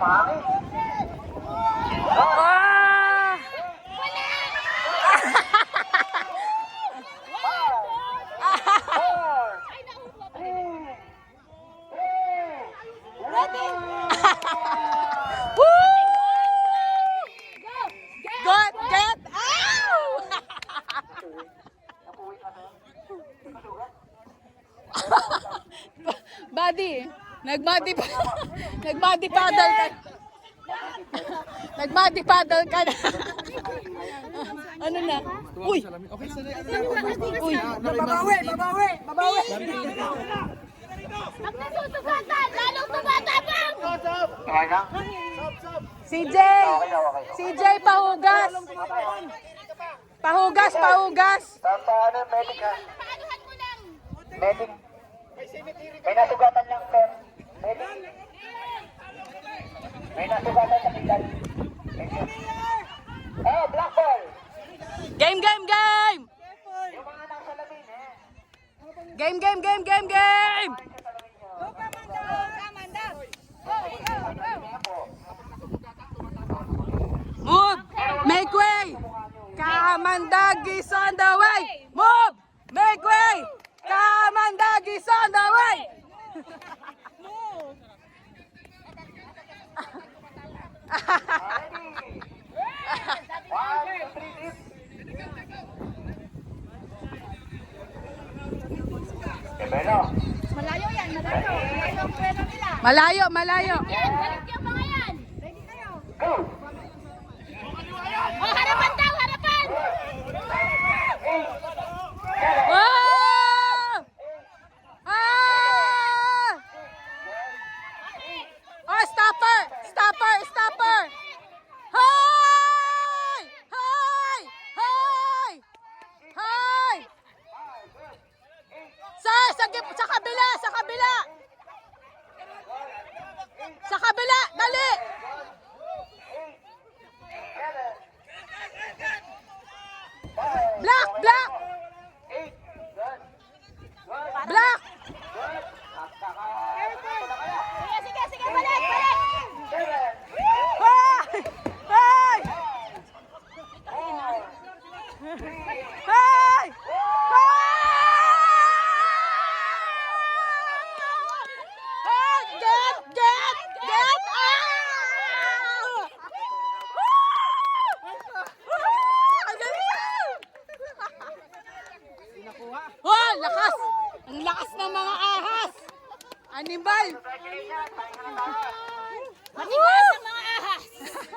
mahangin. Ah! Good, get! Ow! Buddy, nag-body paddle ka. Nag-body paddle ka na. Ano na? Uy! Uy! Babawi! Pag nasusugatan, lalong tumatapang! Okay na? CJ! Okay. CJ, pahugas! Pahugas! Paano, medic ha? Paanuhan mo lang! Medic. May nasugatan lang, sir. Medic. May nasugatan sa kitan. Oh, black ball! Game! Yung mga nasa labin, eh. Game! Move! Make way! Kamandag is on the way! Move! Make way! Kamandag is on the way! Ready? 1, 2, 3, hit. Belo. Malayo yan, malayo. Malayo ang pwera nila. Malayo! Yan, balik yung mga yan. Ready kayo? Go! Oh, harapan daw, harapan! Oh! Ah! Oh, stopper! Hoy! Sir, sa kabila! Sa kabila! Dali! Black! Sige, balik! Hey! Get! Oh, lakas! Ang lakas ng mga ahas! Animal! Congratulations!